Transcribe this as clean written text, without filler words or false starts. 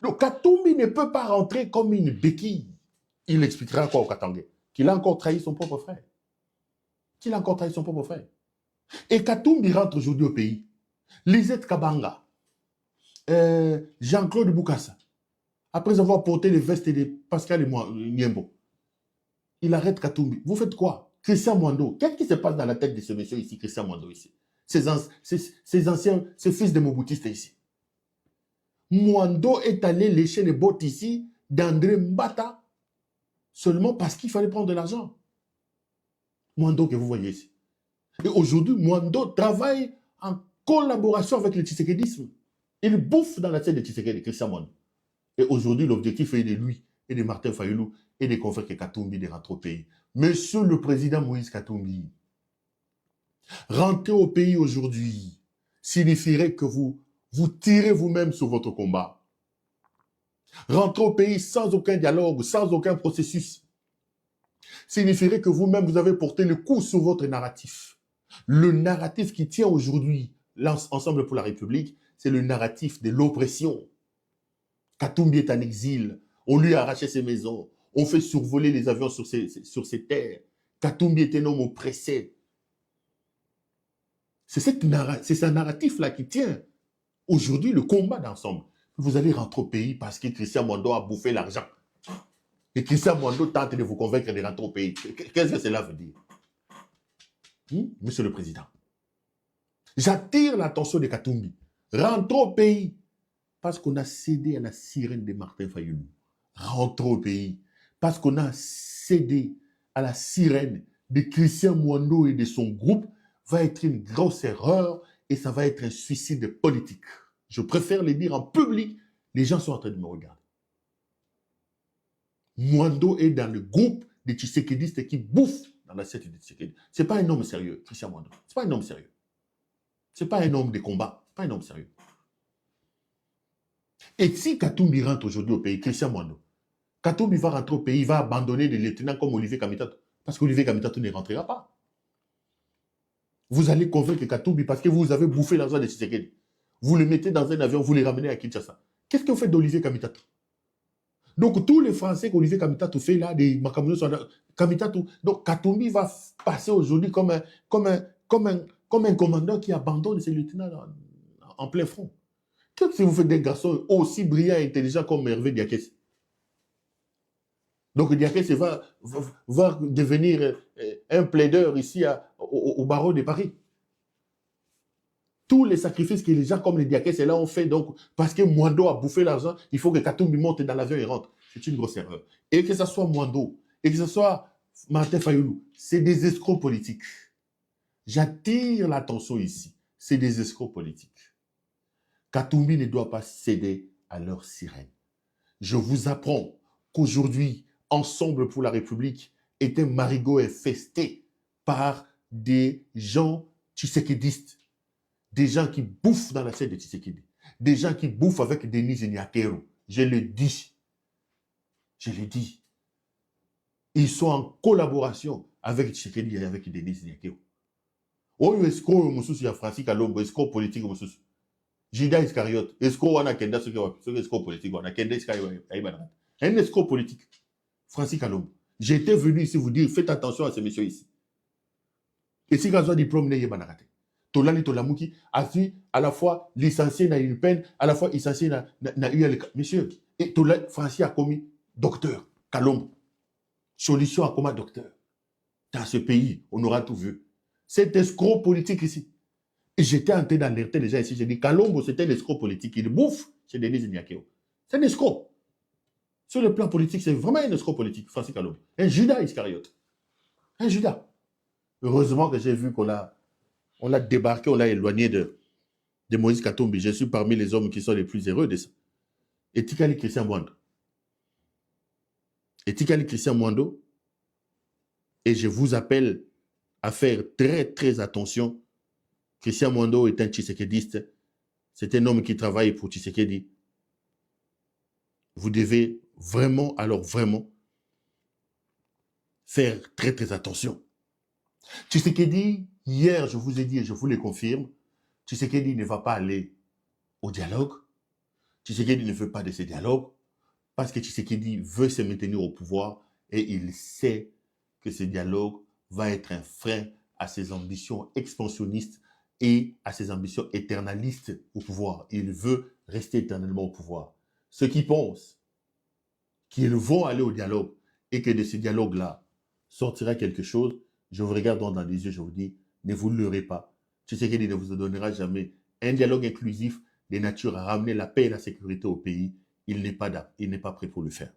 Donc Katumbi ne peut pas rentrer comme une béquille. Il expliquera quoi au Katangais? Qu'il a encore trahi son propre frère. Qu'il a encore trahi son propre frère. Et Katumbi rentre aujourd'hui au pays. Lisette Kabanga, Jean-Claude Boukassa, après avoir porté les vestes de Pascal et Niembo, il arrête Katumbi. Vous faites quoi? Christian Mwando. Qu'est-ce qui se passe dans la tête de ce monsieur ici, Christian Mwando ici? Ces anciens, ces fils de Mobutistes ici. Mwando est allé lécher les bottes ici d'André Mbata seulement parce qu'il fallait prendre de l'argent. Mwando que vous voyez ici. Et aujourd'hui, Mwando travaille en collaboration avec le tshisekédisme. Il bouffe dans la tête de Tshisekedi, Christian Mwando. Et aujourd'hui, l'objectif est de lui et de Martin Fayulu et des confrères que Katumbi de rentrer au pays. Monsieur le président Moïse Katumbi, rentrer au pays aujourd'hui signifierait que vous tirez vous-même sur votre combat. Rentrer au pays sans aucun dialogue, sans aucun processus, signifierait que vous-même, vous avez porté le coup sur votre narratif. Le narratif qui tient aujourd'hui l'Ensemble pour la République, c'est le narratif de l'oppression. Katumbi est en exil, on lui a arraché ses maisons, on fait survoler les avions sur ses terres. Katumbi est un homme oppressé. C'est ce narratif-là qui tient aujourd'hui le combat d'ensemble. Vous allez rentrer au pays parce que Christian Mwando a bouffé l'argent. Et Christian Mwando tente de vous convaincre de rentrer au pays. Qu'est-ce que cela veut dire? Monsieur le Président, j'attire l'attention de Katumbi. Rentrez au pays parce qu'on a cédé à la sirène de Martin Fayulu. Rentrez au pays parce qu'on a cédé à la sirène de Christian Mwando et de son groupe, va être une grosse erreur et ça va être un suicide politique. Je préfère le dire en public, les gens sont en train de me regarder. Mwando est dans le groupe des tshisekédistes qui bouffent dans l'assiette de Tshisekedi. Ce n'est pas un homme sérieux, Christian Mwando. Ce n'est pas un homme sérieux. Ce n'est pas un homme de combat. Ce n'est pas un homme sérieux. Et si Katumbi rentre aujourd'hui au pays, Christian Mwando, Katumbi va rentrer au pays, il va abandonner des lieutenants comme Olivier Kamitatou. Parce qu'Olivier Kamitatou ne rentrera pas. Vous allez convaincre Katumbi parce que vous avez bouffé l'argent de Tshisekedi. Vous le mettez dans un avion, vous les ramenez à Kinshasa. Qu'est-ce que vous faites d'Olivier Kamitatou? Donc, tous les Français qu'Olivier Kamitatou fait là, des Makamounous, Kamitatou, donc Katumbi va passer aujourd'hui comme un commandant qui abandonne ses lieutenants en plein front. Qu'est-ce que vous faites des garçons aussi brillants et intelligents comme Hervé Diakès? Donc Diakès va devenir un plaideur ici au barreau de Paris. Tous les sacrifices que les gens comme les Diakès là ont fait, donc, parce que Mwando a bouffé l'argent, il faut que Katumbi monte dans l'avion et rentre. C'est une grosse erreur. Et que ce soit Mwando, et que ce soit Martin Fayulu, c'est des escrocs politiques. J'attire l'attention ici. C'est des escrocs politiques. Katumbi ne doit pas céder à leur sirène. Je vous apprends qu'aujourd'hui, Ensemble pour la République est un marigot infesté par des gens tshisekédistes, des gens qui bouffent dans la scène de Tshisekedi, des gens qui bouffent avec Denis Nyakero. Je le dis. Je le dis. Ils sont en collaboration avec Tshisekedi et avec Denis Nyakero. Oyo escroc mususu ya Francis Kalombo, escroc politique mususu. Judas Iscariote, escroc wana kenda soki escroc politique wana kenda Iscariote. Un escroc politique. Francis Kalombo. J'étais venu ici vous dire, faites attention à ces messieurs ici. Et si Gazoua diplôme n'est pas narakate. Tolani Tolamouki a su à la fois licencié dans une peine, à la fois licencié dans ULK. Monsieur, et Tolani Francis a commis docteur Kalombo. Solution à commun docteur. Dans ce pays, on aura tout vu. C'est escroc politique ici. Et j'étais en train d'alerter les gens ici. J'ai dit, Kalombo, c'était l'escroc politique. Il bouffe chez Denis Nyakeo. C'est un escroc. Sur le plan politique, c'est vraiment un escroc politique, Francis Kalombo. Un Judas Iscariote. Un Judas. Heureusement que j'ai vu qu'on l'a débarqué, on l'a éloigné de Moïse Katumbi. Je suis parmi les hommes qui sont les plus heureux de ça. Et Tikali Christian Mwando. Et Tikali Christian Mwando. Et je vous appelle à faire très, très attention. Christian Mwando est un tshisekédiste. C'est un homme qui travaille pour Tshisekedi. Vous devez vraiment, alors vraiment, faire très, très attention. Tshisekedi, hier, je vous ai dit et je vous le confirme, Tshisekedi ne va pas aller au dialogue. Tshisekedi ne veut pas de ce dialogue parce que Tshisekedi veut se maintenir au pouvoir et il sait que ce dialogue va être un frein à ses ambitions expansionnistes et à ses ambitions éternalistes au pouvoir. Il veut rester éternellement au pouvoir. Ceux qui pensent qu'ils vont aller au dialogue et que de ce dialogue-là sortira quelque chose, je vous regarde dans les yeux, je vous dis, ne vous leurrez pas. Tshisekedi ne vous donnera jamais un dialogue inclusif de nature à ramener la paix et la sécurité au pays. Il n'est pas prêt pour le faire.